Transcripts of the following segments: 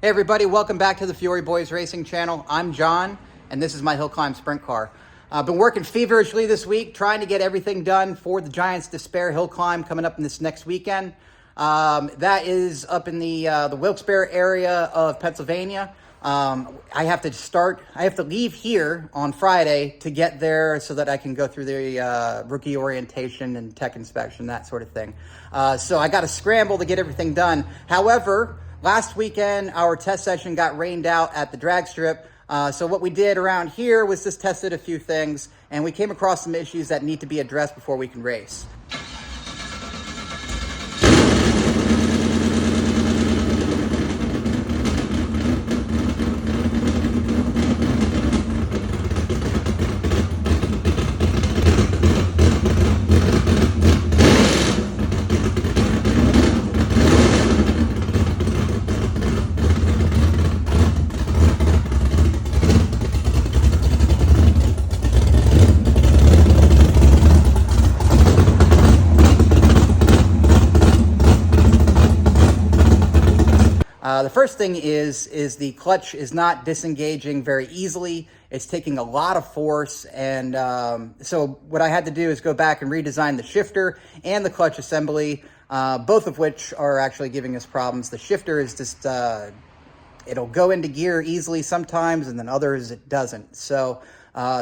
Hey everybody, welcome back to the Fury Boys Racing channel. I'm John, and this is my Hillclimb sprint car. I've been working feverishly this week, trying to get everything done for the Giants Despair Hillclimb coming up in this next weekend. That is up in the Wilkes-Barre area of Pennsylvania. I have to leave here on Friday to get there so that I can go through the rookie orientation and tech inspection, that sort of thing. So I got to scramble to get everything done. However, last weekend, our test session got rained out at the drag strip. So what we did around here was just tested a few things, and we came across some issues that need to be addressed before we can race. The first thing is the clutch is not disengaging very easily. It's taking a lot of force, and so what I had to do is go back and redesign the shifter and the clutch assembly, both of which are actually giving us problems. The shifter is just, it'll go into gear easily sometimes, and then others it doesn't. So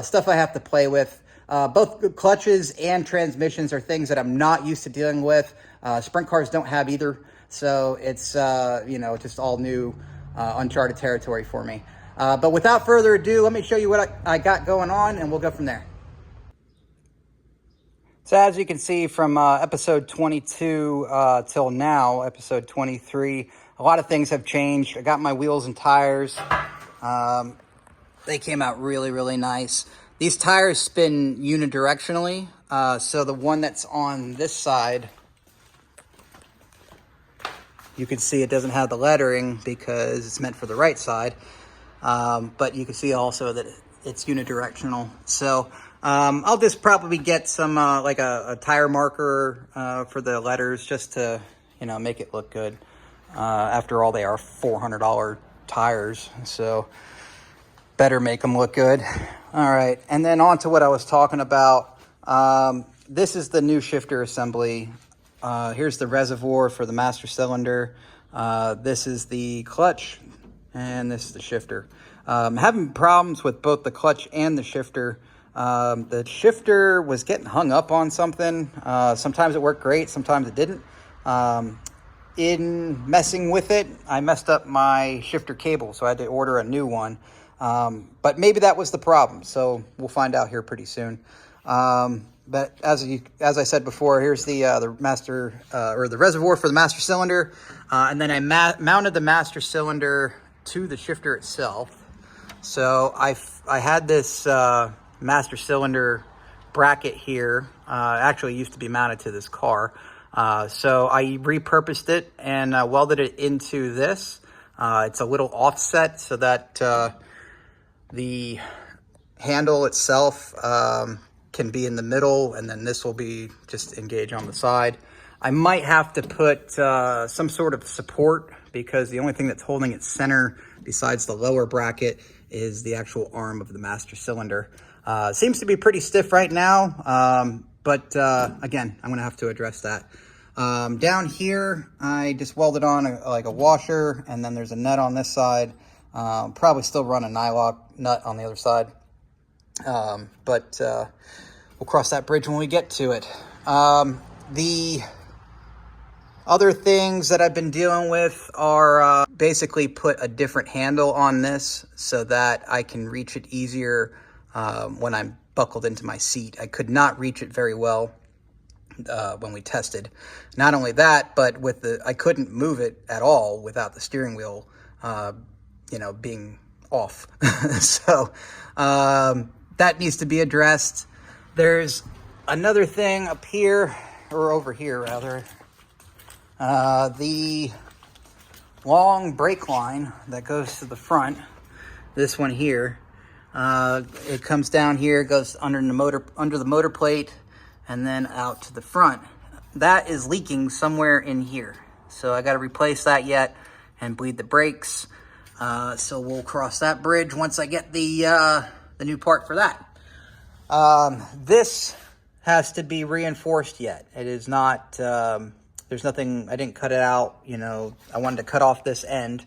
stuff I have to play with. Both clutches and transmissions are things that I'm not used to dealing with. Sprint cars don't have either. So it's, just all new, uncharted territory for me. But without further ado, let me show you what I got going on, and we'll go from there. So as you can see from episode 22 till now, episode 23, a lot of things have changed. I got my wheels and tires. They came out really, really nice. These tires spin unidirectionally. So the one that's on this side, you can see it doesn't have the lettering because it's meant for the right side. But you can see also that it's unidirectional. So I'll just probably get some like a tire marker for the letters just to, make it look good. After all, they are $400 tires. So better make them look good. All right. And then on to what I was talking about. This is the new shifter assembly. Here's the reservoir for the master cylinder. This is the clutch, and this is the shifter. Having problems with both the clutch and the shifter. The shifter was getting hung up on something. Sometimes it worked great, sometimes it didn't. In messing with it, I messed up my shifter cable, so I had to order a new one. But maybe that was the problem, so we'll find out here pretty soon. But as I said before, here's the master or the reservoir for the master cylinder, and then I mounted the master cylinder to the shifter itself. So I had this master cylinder bracket here. Actually used to be mounted to this car, so I repurposed it and welded it into this. It's a little offset so that the handle itself can be in the middle, and then this will be just engage on the side. I might have to put some sort of support because the only thing that's holding it center besides the lower bracket is the actual arm of the master cylinder. Seems to be pretty stiff right now, but again, I'm gonna have to address that. Down here, I just welded on like a washer, and then there's a nut on this side. Probably still run a nylock nut on the other side. But we'll cross that bridge when we get to it. The other things that I've been dealing with are basically put a different handle on this so that I can reach it easier when I'm buckled into my seat. I could not reach it very well when we tested. Not only that, but I couldn't move it at all without the steering wheel, being off. So that needs to be addressed. There's another thing up here, or over here rather. The long brake line that goes to the front, this one here, it comes down here, goes under the motor plate, and then out to the front. That is leaking somewhere in here. So I got to replace that yet and bleed the brakes. So we'll cross that bridge once I get the new part for that. This has to be reinforced yet. It is not, there's nothing, I didn't cut it out, you know, I wanted to cut off this end,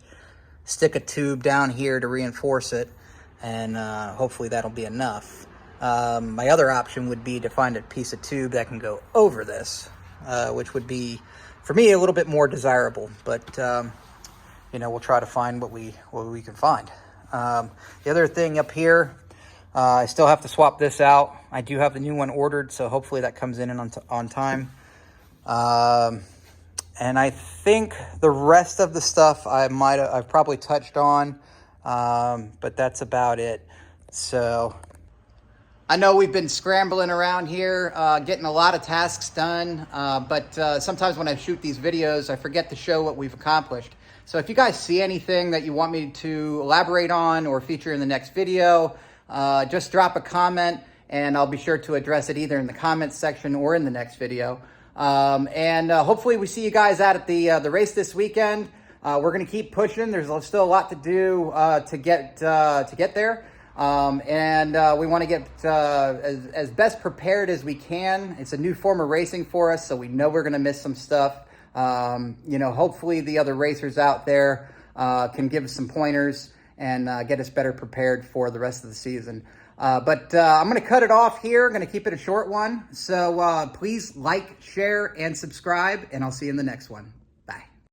stick a tube down here to reinforce it, and hopefully that'll be enough. My other option would be to find a piece of tube that can go over this, which would be, for me, a little bit more desirable, but you know, we'll try to find what we can find. The other thing up here, I still have to swap this out. I do have the new one ordered, so hopefully that comes in on time. And I think the rest of the stuff I've probably touched on, but that's about it. So I know we've been scrambling around here, getting a lot of tasks done, but sometimes when I shoot these videos, I forget to show what we've accomplished. So if you guys see anything that you want me to elaborate on or feature in the next video, just drop a comment and I'll be sure to address it either in the comments section or in the next video. And hopefully we see you guys out at the race this weekend. We're going to keep pushing. There's still a lot to do to get there. And we want to get as best prepared as we can. It's a new form of racing for us, so we know we're going to miss some stuff. You know, hopefully the other racers out there can give us some pointers and get us better prepared for the rest of the season. But I'm going to cut it off here. I'm going to keep it a short one. So please like, share, and subscribe, and I'll see you in the next one.